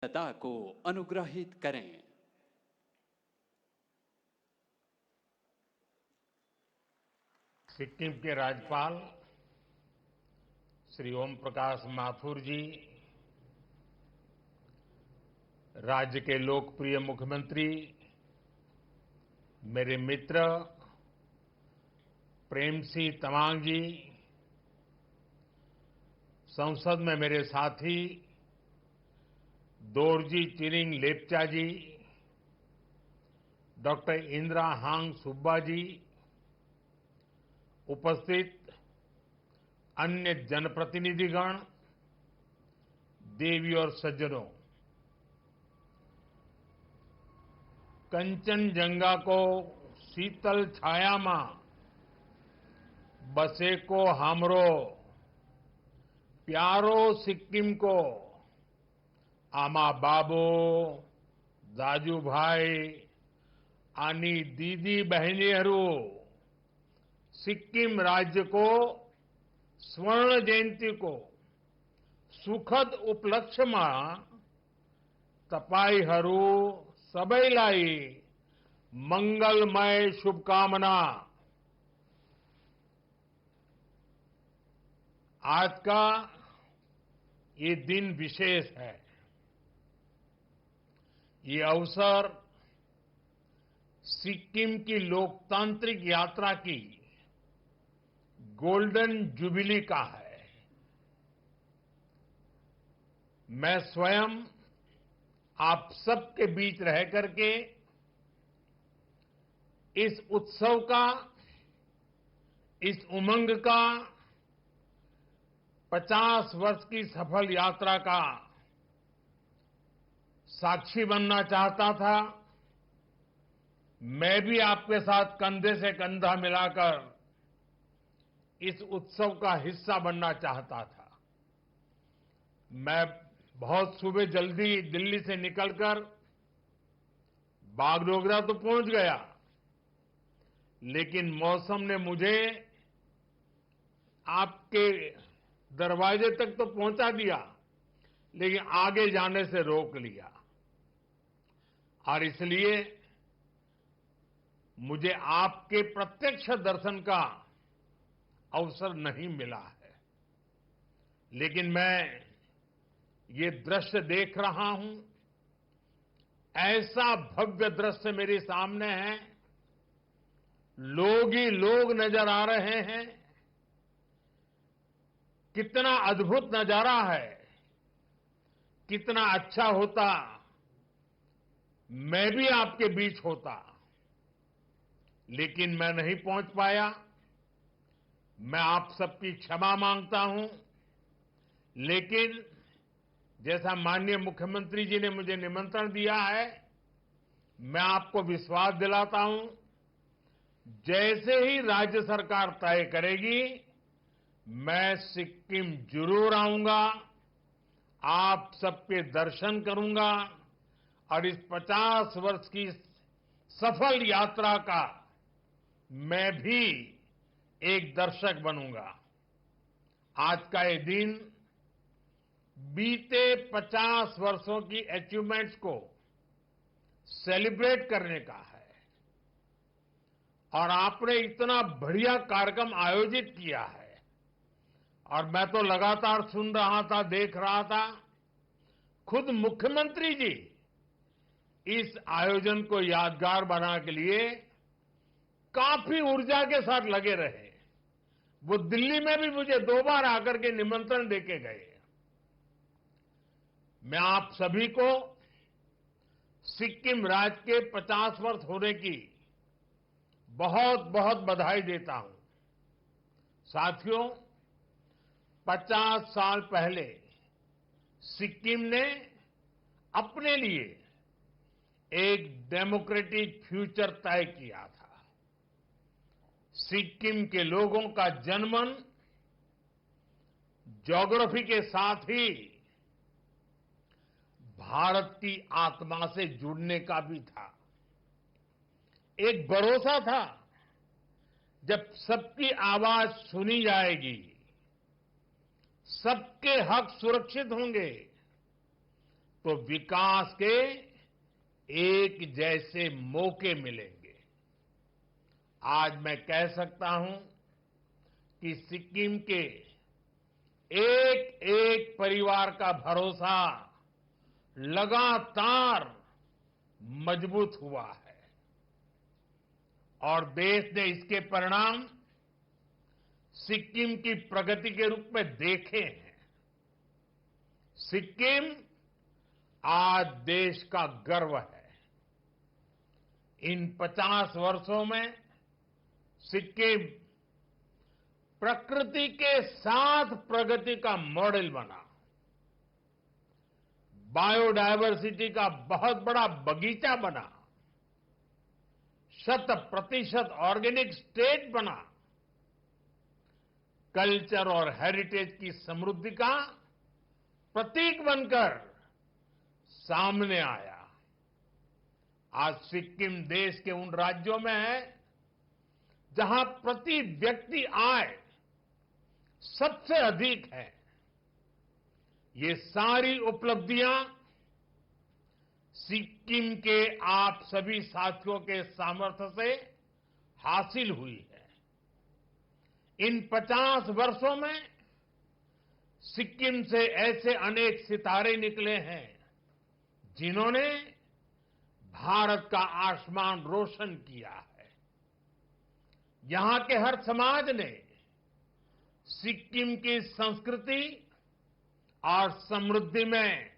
सदा को अनुग्रहित करें। सिक्किम के राज्यपाल श्री ओम प्रकाश माथुर जी, राज्य के लोकप्रिय मुख्यमंत्री, मेरे मित्र प्रेमसिंह तमांग जी, संसद में मेरे साथी दोरजी चिरिंग लेप्चा जी, डॉक्टर इंदिरा हांग सुब्बा जी, उपस्थित अन्य जनप्रतिनिधिगण, देवी और सज्जनों, कंचनजंगा को शीतल छाया में बसे को हमरो प्यारो सिक्किम को आमा बाबू दाजूभाई आनी दीदी बहनीहरू सिक्किम राज्य को स्वर्ण जयंती को सुखद उपलक्ष्यमा तपाईहरू सबैलाई मंगलमय शुभकामना। आज का ये दिन विशेष है। ये अवसर सिक्किम की लोकतांत्रिक यात्रा की गोल्डन जुबिली का है। मैं स्वयं आप सबके बीच रह करके इस उत्सव का, इस उमंग का 50 वर्ष की सफल यात्रा का साक्षी बनना चाहता था। मैं भी आपके साथ कंधे से कंधा मिलाकर इस उत्सव का हिस्सा बनना चाहता था। मैं बहुत सुबह जल्दी दिल्ली से निकलकर बागडोगरा तो पहुंच गया, लेकिन मौसम ने मुझे आपके दरवाजे तक तो पहुंचा दिया, लेकिन आगे जाने से रोक लिया। और इसलिए मुझे आपके प्रत्यक्ष दर्शन का अवसर नहीं मिला है। लेकिन मैं ये दृश्य देख रहा हूं, ऐसा भव्य दृश्य मेरे सामने है, लोग ही लोग नजर आ रहे हैं। कितना अद्भुत नजारा है। कितना अच्छा होता मैं भी आपके बीच होता, लेकिन मैं नहीं पहुंच पाया। मैं आप सबकी क्षमा मांगता हूं। लेकिन जैसा माननीय मुख्यमंत्री जी ने मुझे निमंत्रण दिया है, मैं आपको विश्वास दिलाता हूं, जैसे ही राज्य सरकार तय करेगी, मैं सिक्किम जरूर आऊंगा, आप सबके दर्शन करूंगा और इस 50 वर्ष की सफल यात्रा का मैं भी एक दर्शक बनूंगा। आज का ये दिन बीते 50 वर्षों की अचीवमेंट्स को सेलिब्रेट करने का है। और आपने इतना बढ़िया कार्यक्रम आयोजित किया है, और मैं तो लगातार सुन रहा था, देख रहा था। खुद मुख्यमंत्री जी इस आयोजन को यादगार बनाने के लिए काफी ऊर्जा के साथ लगे रहे। वो दिल्ली में भी मुझे 2 बार आकर के निमंत्रण देके गए। मैं आप सभी को सिक्किम राज्य के 50 वर्ष होने की बहुत बहुत बधाई देता हूं। साथियों, 50 साल पहले सिक्किम ने अपने लिए एक डेमोक्रेटिक फ्यूचर तय किया था। सिक्किम के लोगों का जनमन ज्योग्राफी के साथ ही भारत की आत्मा से जुड़ने का भी था। एक भरोसा था, जब सबकी आवाज सुनी जाएगी, सबके हक सुरक्षित होंगे, तो विकास के एक जैसे मौके मिलेंगे। आज मैं कह सकता हूं कि सिक्किम के एक एक परिवार का भरोसा लगातार मजबूत हुआ है और देश ने इसके परिणाम सिक्किम की प्रगति के रूप में देखे हैं। सिक्किम आज देश का गर्व है। इन 50 वर्षों में सिक्किम प्रकृति के साथ प्रगति का मॉडल बना, बायोडायवर्सिटी का बहुत बड़ा बगीचा बना, 100% ऑर्गेनिक स्टेट बना, कल्चर और हेरिटेज की समृद्धि का प्रतीक बनकर सामने आया। आज सिक्किम देश के उन राज्यों में है जहां प्रति व्यक्ति आय सबसे अधिक है। ये सारी उपलब्धियां सिक्किम के आप सभी साथियों के सामर्थ्य से हासिल हुई है। इन 50 वर्षों में सिक्किम से ऐसे अनेक सितारे निकले हैं जिन्होंने भारत का आसमान रोशन किया है। यहां के हर समाज ने सिक्किम की संस्कृति और समृद्धि में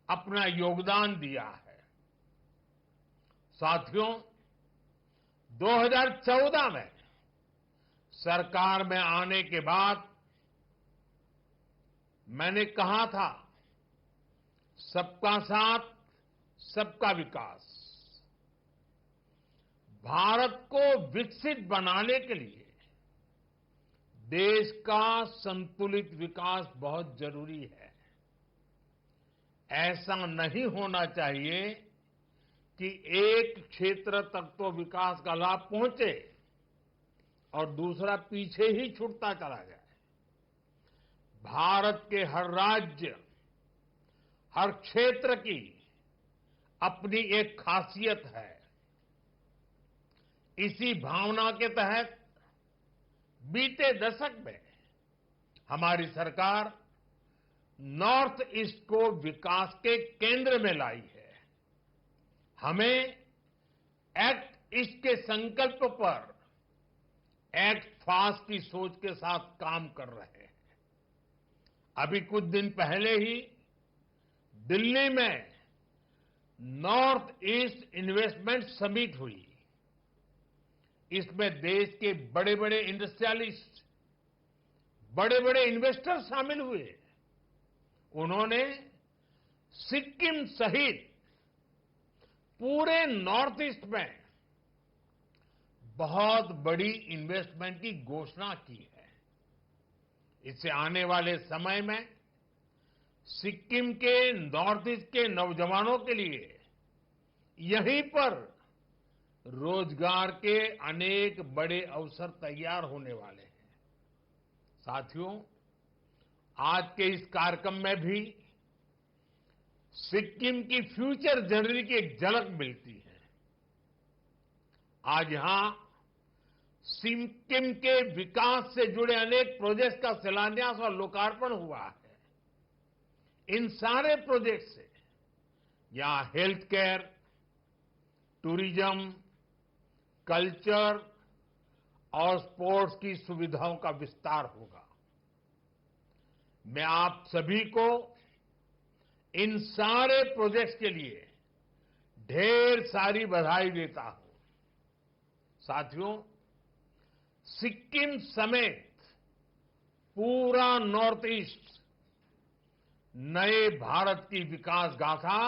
अपना योगदान दिया है। साथियों, 2014 में सरकार में आने के बाद मैंने कहा था, सबका साथ सबका विकास। भारत को विकसित बनाने के लिए देश का संतुलित विकास बहुत जरूरी है। ऐसा नहीं होना चाहिए कि एक क्षेत्र तक तो विकास का लाभ पहुंचे और दूसरा पीछे ही छूटता चला जाए। भारत के हर राज्य, हर क्षेत्र की अपनी एक खासियत है। इसी भावना के तहत बीते दशक में हमारी सरकार नॉर्थ ईस्ट को विकास के केंद्र में लाई है। हमें एक्ट ईस्ट के संकल्प पर एक्ट फास्ट की सोच के साथ काम कर रहे हैं। अभी कुछ दिन पहले ही दिल्ली में नॉर्थ ईस्ट इन्वेस्टमेंट समिट हुई। इसमें देश के बड़े बड़े इंडस्ट्रियलिस्ट, बड़े बड़े इन्वेस्टर शामिल हुए। उन्होंने सिक्किम सहित पूरे नॉर्थ ईस्ट में बहुत बड़ी इन्वेस्टमेंट की घोषणा की है। इससे आने वाले समय में सिक्किम के नॉर्थ ईस्ट के नौजवानों के लिए यहीं पर रोजगार के अनेक बड़े अवसर तैयार होने वाले हैं। साथियों, आज के इस कार्यक्रम में भी सिक्किम की फ्यूचर जर्नी की एक झलक मिलती है। आज यहां सिक्किम के विकास से जुड़े अनेक प्रोजेक्ट्स का शिलान्यास और लोकार्पण हुआ है। इन सारे प्रोजेक्ट से यहां हेल्थ केयर, टूरिज्म, कल्चर और स्पोर्ट्स की सुविधाओं का विस्तार होगा। मैं आप सभी को इन सारे प्रोजेक्ट्स के लिए ढेर सारी बधाई देता हूं। साथियों, सिक्किम समेत पूरा नॉर्थ ईस्ट नए भारत की विकास गाथा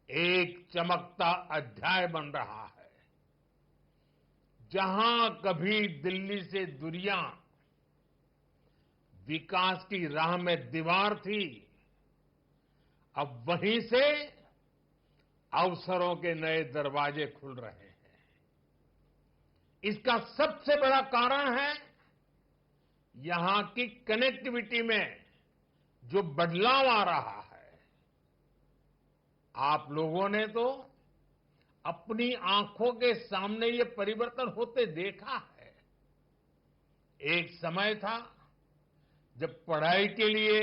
एक चमकता अध्याय बन रहा है। जहां कभी दिल्ली से दूरियां विकास की राह में दीवार थी, अब वहीं से अवसरों के नए दरवाजे खुल रहे हैं। इसका सबसे बड़ा कारण है यहां की कनेक्टिविटी में जो बदलाव आ रहा है। आप लोगों ने तो अपनी आंखों के सामने ये परिवर्तन होते देखा है। एक समय था जब पढ़ाई के लिए,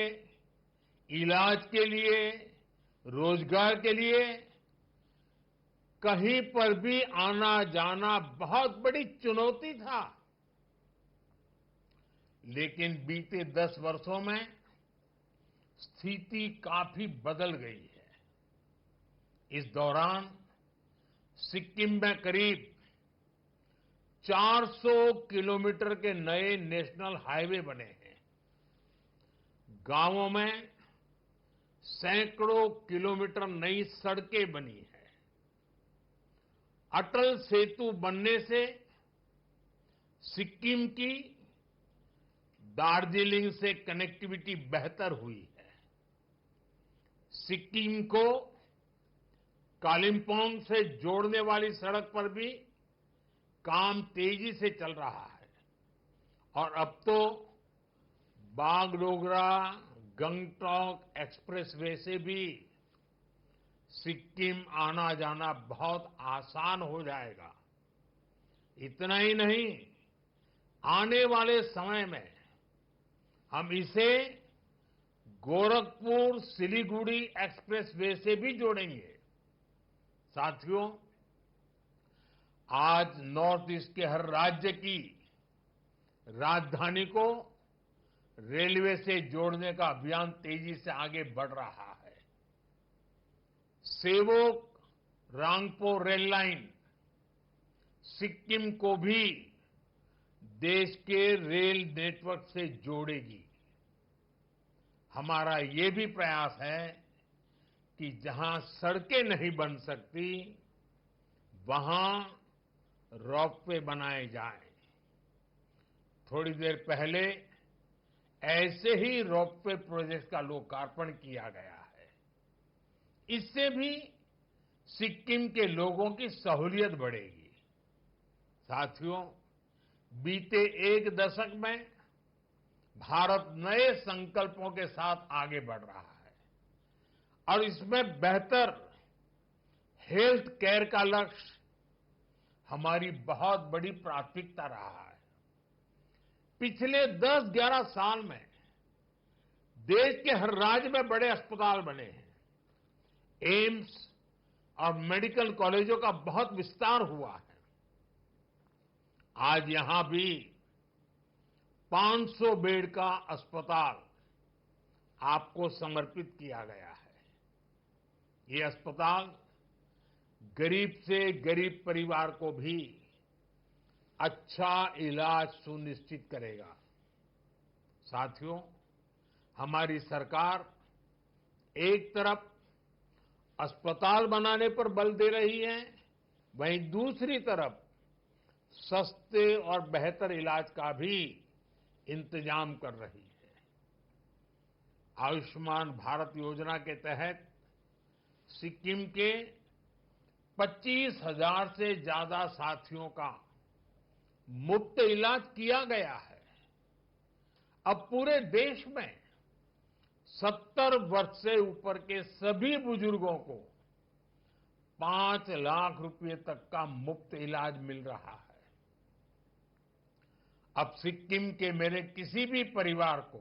इलाज के लिए, रोजगार के लिए कहीं पर भी आना जाना बहुत बड़ी चुनौती था। लेकिन बीते 10 वर्षों में स्थिति काफी बदल गई है। इस दौरान सिक्किम में करीब 400 किलोमीटर के नए नेशनल हाईवे बने हैं। गांवों में सैकड़ों किलोमीटर नई सड़कें बनी हैं। अटल सेतु बनने से सिक्किम की दार्जिलिंग से कनेक्टिविटी बेहतर हुई है। सिक्किम को कालिम्पोंग से जोड़ने वाली सड़क पर भी काम तेजी से चल रहा है और अब तो बागडोगरा गंगटोक एक्सप्रेसवे से भी सिक्किम आना जाना बहुत आसान हो जाएगा। इतना ही नहीं, आने वाले समय में हम इसे गोरखपुर सिलीगुड़ी एक्सप्रेसवे से भी जोड़ेंगे। साथियों, आज नॉर्थ ईस्ट के हर राज्य की राजधानी को रेलवे से जोड़ने का अभियान तेजी से आगे बढ़ रहा है। सेवोक रांगपो रेल लाइन सिक्किम को भी देश के रेल नेटवर्क से जोड़ेगी। हमारा ये भी प्रयास है कि जहां सड़कें नहीं बन सकती, वहां रोपवे बनाए जाएं। थोड़ी देर पहले ऐसे ही रोपवे प्रोजेक्ट का लोकार्पण किया गया है। इससे भी सिक्किम के लोगों की सहूलियत बढ़ेगी। साथियों, बीते एक दशक में भारत नए संकल्पों के साथ आगे बढ़ रहा है और इसमें बेहतर हेल्थ केयर का लक्ष्य हमारी बहुत बड़ी प्राथमिकता रहा है। पिछले 10-11 साल में देश के हर राज्य में बड़े अस्पताल बने हैं। एम्स और मेडिकल कॉलेजों का बहुत विस्तार हुआ है। आज यहां भी 500 बेड का अस्पताल आपको समर्पित किया गया है। ये अस्पताल गरीब से गरीब परिवार को भी अच्छा इलाज सुनिश्चित करेगा। साथियों, हमारी सरकार एक तरफ अस्पताल बनाने पर बल दे रही है, वहीं दूसरी तरफ सस्ते और बेहतर इलाज का भी इंतजाम कर रही है। आयुष्मान भारत योजना के तहत सिक्किम के 25,000 से ज्यादा साथियों का मुफ्त इलाज किया गया है। अब पूरे देश में 70 वर्ष से ऊपर के सभी बुजुर्गों को 5 लाख रुपए तक का मुफ्त इलाज मिल रहा है। अब सिक्किम के मेरे किसी भी परिवार को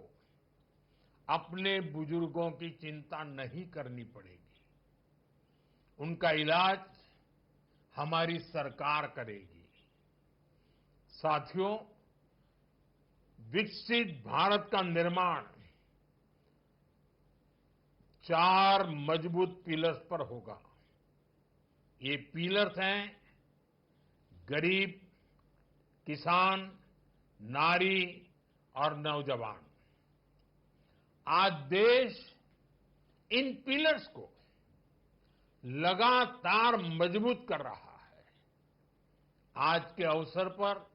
अपने बुजुर्गों की चिंता नहीं करनी पड़ेगी। उनका इलाज हमारी सरकार करेगी। साथियों, विकसित भारत का निर्माण 4 मजबूत पिलर्स पर होगा। ये पिलर्स हैं गरीब, किसान, नारी और नौजवान। आज देश इन पिलर्स को लगातार मजबूत कर रहा है। आज के अवसर पर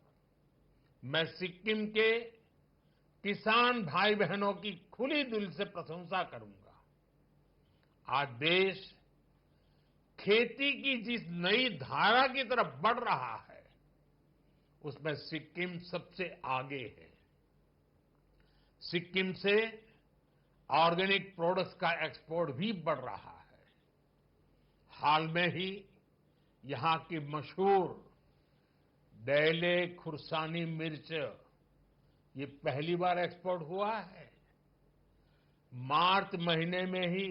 मैं सिक्किम के किसान भाई बहनों की खुली दिल से प्रशंसा करूंगा। आज देश खेती की जिस नई धारा की तरफ बढ़ रहा है, उसमें सिक्किम सबसे आगे है। सिक्किम से ऑर्गेनिक प्रोडक्ट्स का एक्सपोर्ट भी बढ़ रहा है। हाल में ही यहां की मशहूर डेले खुरसानी मिर्च ये पहली बार एक्सपोर्ट हुआ है। मार्च महीने में ही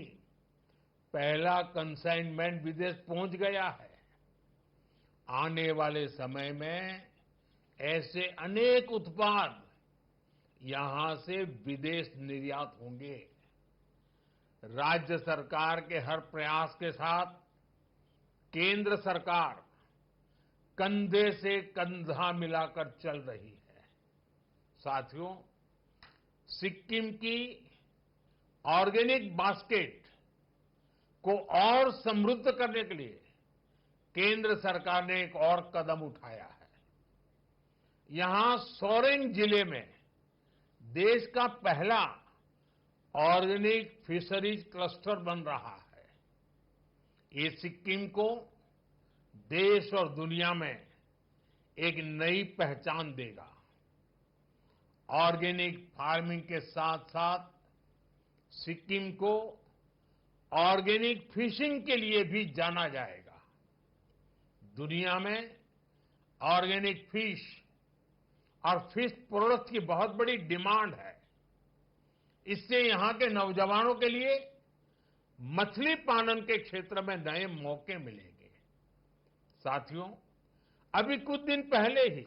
पहला कंसाइनमेंट विदेश पहुंच गया है। आने वाले समय में ऐसे अनेक उत्पाद यहां से विदेश निर्यात होंगे। राज्य सरकार के हर प्रयास के साथ केंद्र सरकार कंधे से कंधा मिलाकर चल रही है। साथियों, सिक्किम की ऑर्गेनिक बास्केट को और समृद्ध करने के लिए केंद्र सरकार ने एक और कदम उठाया है। यहां सोरेंग जिले में देश का पहला ऑर्गेनिक फिशरीज क्लस्टर बन रहा है। ये सिक्किम को देश और दुनिया में एक नई पहचान देगा। ऑर्गेनिक फार्मिंग के साथ साथ सिक्किम को ऑर्गेनिक फिशिंग के लिए भी जाना जाएगा। दुनिया में ऑर्गेनिक फिश और फिश प्रोडक्ट्स की बहुत बड़ी डिमांड है। इससे यहां के नौजवानों के लिए मछली पालन के क्षेत्र में नए मौके मिलेंगे। साथियों, अभी कुछ दिन पहले ही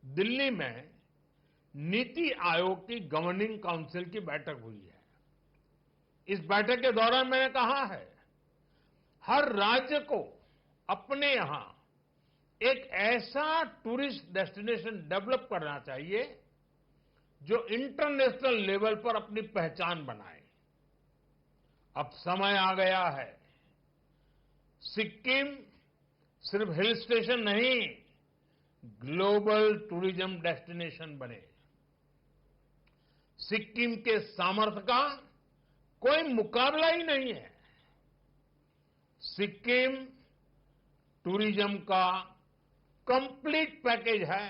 दिल्ली में नीति आयोग की गवर्निंग काउंसिल की बैठक हुई है। इस बैठक के दौरान मैंने कहा है, हर राज्य को अपने यहां एक ऐसा टूरिस्ट डेस्टिनेशन डेवलप करना चाहिए जो इंटरनेशनल लेवल पर अपनी पहचान बनाए। अब समय आ गया है, सिक्किम सिर्फ हिल स्टेशन नहीं, ग्लोबल टूरिज्म डेस्टिनेशन बने। सिक्किम के सामर्थ्य का कोई मुकाबला ही नहीं है। सिक्किम टूरिज्म का कंप्लीट पैकेज है।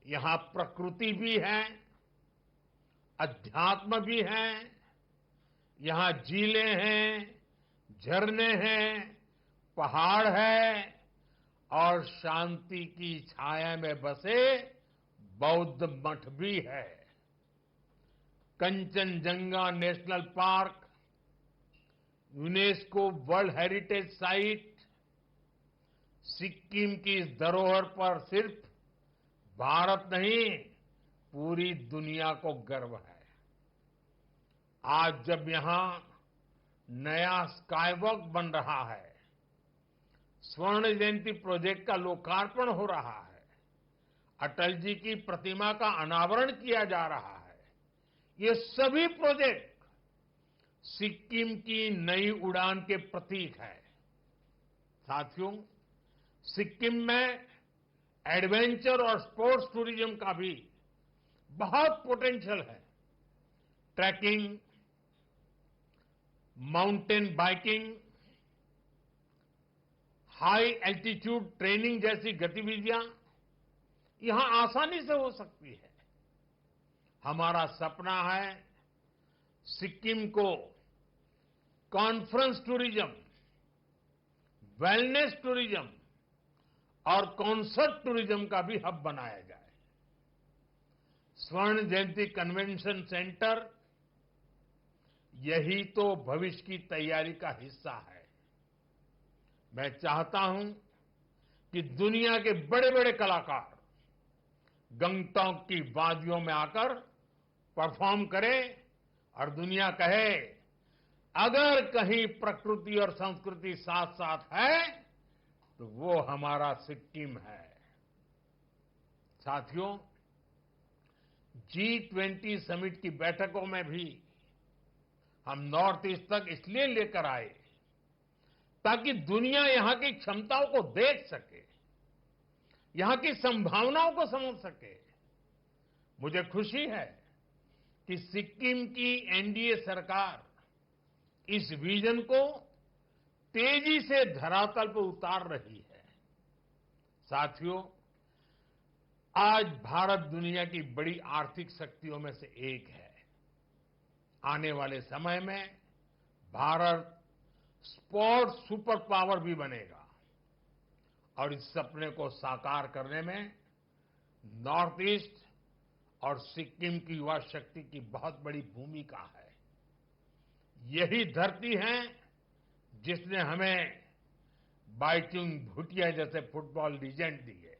यहां प्रकृति भी है, अध्यात्म भी है, यहां झीलें हैं, झरने हैं, पहाड़ है और शांति की छाया में बसे बौद्ध मठ भी है। Kanchenjunga national park, UNESCO world heritage site, Sikkim की इस धरोहर पर सिर्फ भारत नहीं, पूरी दुनिया को गर्व है। आज जब यहां नया स्काईवॉक बन रहा है, स्वर्ण जयंती प्रोजेक्ट का लोकार्पण हो रहा है, अटल जी की प्रतिमा का अनावरण किया जा रहा है, ये सभी प्रोजेक्ट सिक्किम की नई उड़ान के प्रतीक है। साथियों, सिक्किम में एडवेंचर और स्पोर्ट्स टूरिज्म का भी बहुत पोटेंशियल है। Trekking, mountain biking, high altitude training जैसी गतिविधियां यहां आसानी से हो सकती है। हमारा सपना है सिक्किम को कॉन्फ्रेंस टूरिज्म, वेलनेस टूरिज्म और कॉन्सर्ट टूरिज्म का भी हब बनाया जाए। स्वर्ण जयंती कन्वेंशन सेंटर यही तो भविष्य की तैयारी का हिस्सा है। मैं चाहता हूं कि दुनिया के बड़े बड़े कलाकार गंगटोक की वादियों में आकर परफॉर्म करें और दुनिया कहे, अगर कहीं प्रकृति और संस्कृति साथ साथ है तो वो हमारा सिक्किम है। साथियों, G20 समिट की बैठकों में भी हम नॉर्थ ईस्ट तक इसलिए लेकर आए ताकि दुनिया यहां की क्षमताओं को देख सके, यहां की संभावनाओं को समझ सके। मुझे खुशी है कि सिक्किम की एनडीए सरकार इस विजन को तेजी से धरातल पर उतार रही है। साथियों, आज भारत दुनिया की बड़ी आर्थिक शक्तियों में से एक है। आने वाले समय में भारत स्पोर्ट्स सुपर पावर भी बनेगा और इस सपने को साकार करने में नॉर्थ ईस्ट और सिक्किम की युवा शक्ति की बहुत बड़ी भूमिका है। यही धरती है जिसने हमें बाइचुंग भूटिया जैसे फुटबॉल लीजेंड दिए।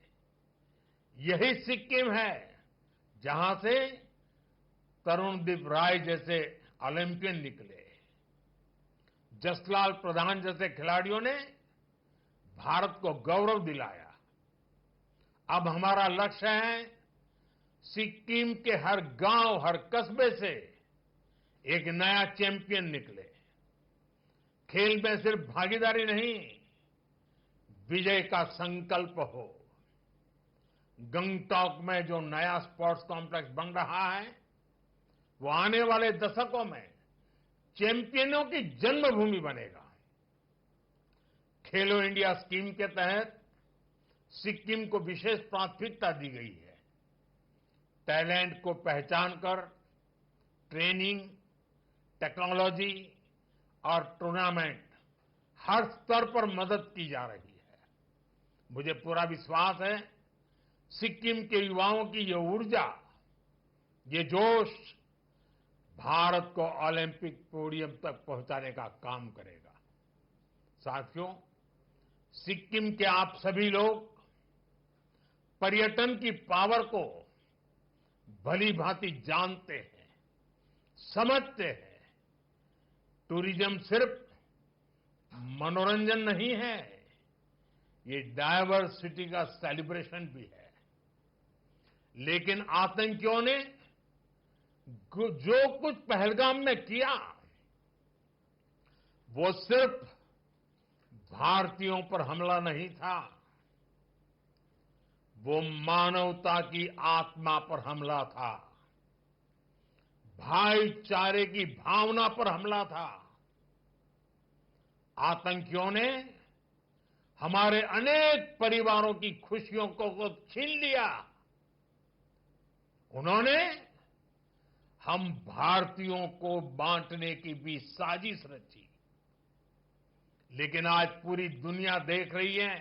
यही सिक्किम है जहां से तरुणदीप राय जैसे ओलंपियन निकले। जसलाल प्रधान जैसे खिलाड़ियों ने भारत को गौरव दिलाया। अब हमारा लक्ष्य है सिक्किम के हर गांव, हर कस्बे से एक नया चैंपियन निकले। खेल में सिर्फ भागीदारी नहीं, विजय का संकल्प हो। गंगटॉक में जो नया स्पोर्ट्स कॉम्प्लेक्स बन रहा है वो आने वाले दशकों में चैंपियनों की जन्मभूमि बनेगा। खेलो इंडिया स्कीम के तहत सिक्किम को विशेष प्राथमिकता दी गई है। टैलेंट को पहचान कर ट्रेनिंग, टेक्नोलॉजी और टूर्नामेंट हर स्तर पर मदद की जा रही है। मुझे पूरा विश्वास है सिक्किम के युवाओं की ये ऊर्जा, ये जोश भारत को ओलंपिक पोडियम तक पहुंचाने का काम करेगा। साथियों, सिक्किम के आप सभी लोग पर्यटन की पावर को भली भांति जानते हैं, समझते हैं। टूरिज्म सिर्फ मनोरंजन नहीं है, ये डायवर्सिटी का सेलिब्रेशन भी है। लेकिन आतंकियों ने जो कुछ पहलगाम में किया वो सिर्फ भारतीयों पर हमला नहीं था, वो मानवता की आत्मा पर हमला था, भाईचारे की भावना पर हमला था। आतंकियों ने हमारे अनेक परिवारों की खुशियों को छीन लिया। उन्होंने हम भारतीयों को बांटने की भी साजिश रची। लेकिन आज पूरी दुनिया देख रही है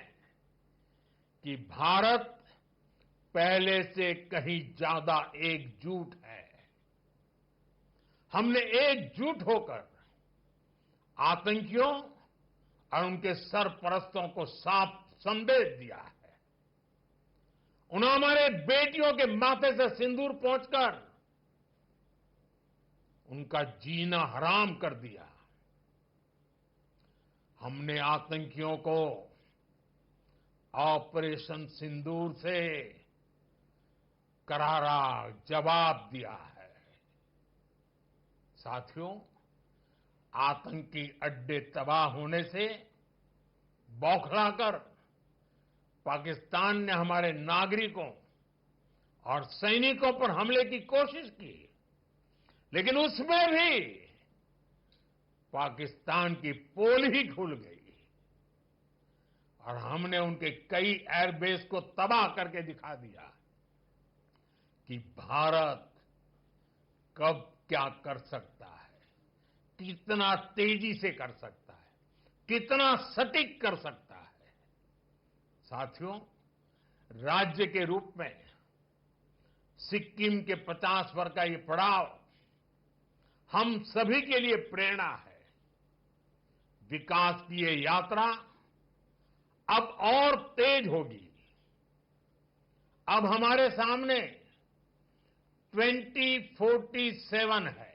कि भारत पहले से कहीं ज्यादा एकजुट है। हमने एकजुट होकर आतंकियों और उनके सरपरस्तों को साफ संदेश दिया है। उन्होंने हमारे बेटियों के माथे से सिंदूर पोंछकर उनका जीना हराम कर दिया। हमने आतंकियों को ऑपरेशन सिंदूर से करारा जवाब दिया है। साथियों, आतंकी अड्डे तबाह होने से बौखलाकर पाकिस्तान ने हमारे नागरिकों और सैनिकों पर हमले की कोशिश की, लेकिन उसमें भी पाकिस्तान की पोल ही खुल गई और हमने उनके कई एयरबेस को तबाह करके दिखा दिया कि भारत कब क्या कर सकता है, कितना तेजी से कर सकता है, कितना सटीक कर सकता है। साथियों, राज्य के रूप में सिक्किम के 50 वर्ष का ये पड़ाव हम सभी के लिए प्रेरणा है। विकास की ये यात्रा अब और तेज होगी। अब हमारे सामने 2047 है,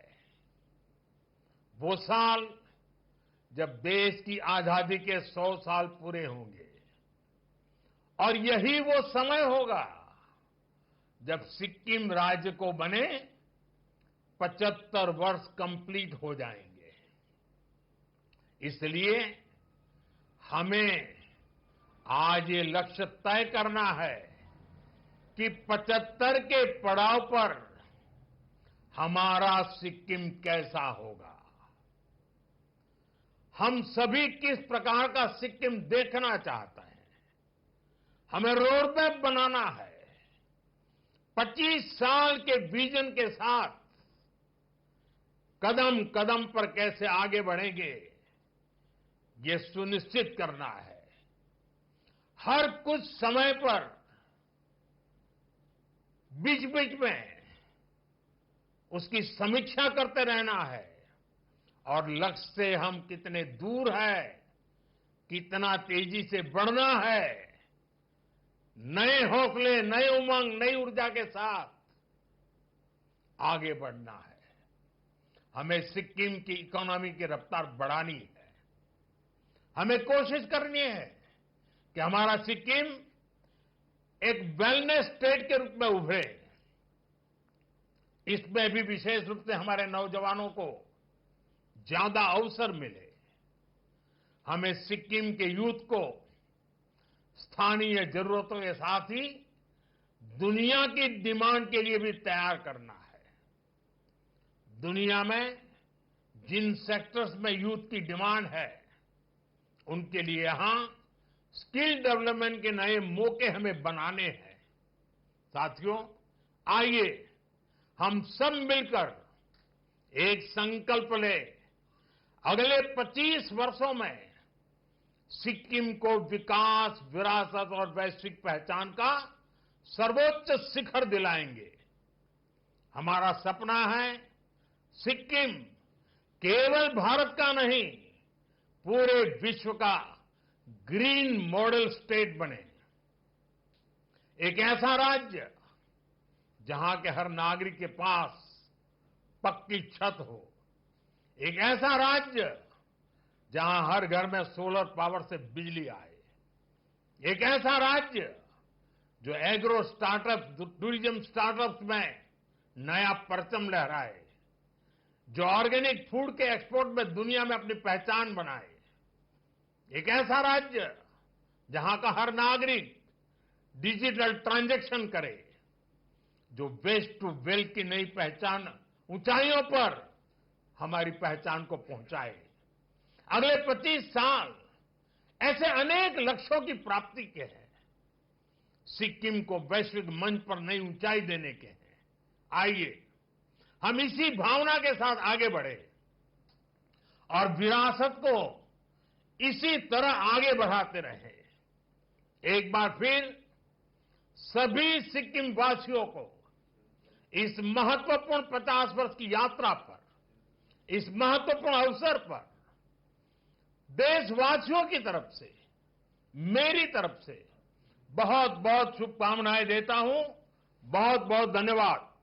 वो साल जब देश की आजादी के 100 साल पूरे होंगे और यही वो समय होगा जब सिक्किम राज्य को बने 75 वर्ष कंप्लीट हो जाएंगे। इसलिए हमें आज ये लक्ष्य तय करना है कि 75 के पड़ाव पर हमारा सिक्किम कैसा होगा। हम सभी किस प्रकार का सिक्किम देखना चाहते हैं। हमें रोड मैप बनाना है। 25 साल के विजन के साथ कदम कदम पर कैसे आगे बढ़ेंगे, ये सुनिश्चित करना है, हर कुछ समय पर बीच बीच में उसकी समीक्षा करते रहना है और लक्ष्य से हम कितने दूर है, कितना तेजी से बढ़ना है, नए हौसले, नए उमंग, नई ऊर्जा के साथ आगे बढ़ना है। हमें सिक्किम की इकोनॉमी की रफ्तार बढ़ानी है। हमें कोशिश करनी है कि हमारा सिक्किम एक वेलनेस स्टेट के रूप में उभरे। इसमें भी विशेष रूप से हमारे नौजवानों को ज्यादा अवसर मिले। हमें सिक्किम के यूथ को स्थानीय जरूरतों के साथ ही दुनिया की डिमांड के लिए भी तैयार करना है। दुनिया में जिन सेक्टर्स में यूथ की डिमांड है, उनके लिए यहां स्किल डेवलपमेंट के नए मौके हमें बनाने हैं। साथियों, आइए हम सब मिलकर एक संकल्प लें, अगले 25 वर्षों में सिक्किम को विकास, विरासत और वैश्विक पहचान का सर्वोच्च शिखर दिलाएंगे। हमारा सपना है सिक्किम केवल भारत का नहीं, पूरे विश्व का ग्रीन मॉडल स्टेट बने। एक ऐसा राज्य जहां के हर नागरिक के पास पक्की छत हो, एक ऐसा राज्य जहां हर घर में सोलर पावर से बिजली आए, एक ऐसा राज्य जो एग्रो स्टार्टअप, टूरिज्म स्टार्टअप्स में नया परचम लहराए, जो ऑर्गेनिक फूड के एक्सपोर्ट में दुनिया में अपनी पहचान बनाए, एक ऐसा राज्य जहां का हर नागरिक डिजिटल ट्रांजैक्शन करे, जो वेस्ट टू वेल्थ की नई पहचान, ऊंचाइयों पर हमारी पहचान को पहुंचाए। अगले 25 साल ऐसे अनेक लक्ष्यों की प्राप्ति के हैं। सिक्किम को वैश्विक मंच पर नई ऊंचाई देने के हैं। आइए हम इसी भावना के साथ आगे बढ़े और विरासत को इसी तरह आगे बढ़ाते रहे। एक बार फिर सभी सिक्किम वासियों को इस महत्वपूर्ण 50 वर्ष की यात्रा पर, इस महत्वपूर्ण अवसर पर देशवासियों की तरफ से, मेरी तरफ से बहुत बहुत शुभकामनाएं देता हूं। बहुत बहुत धन्यवाद।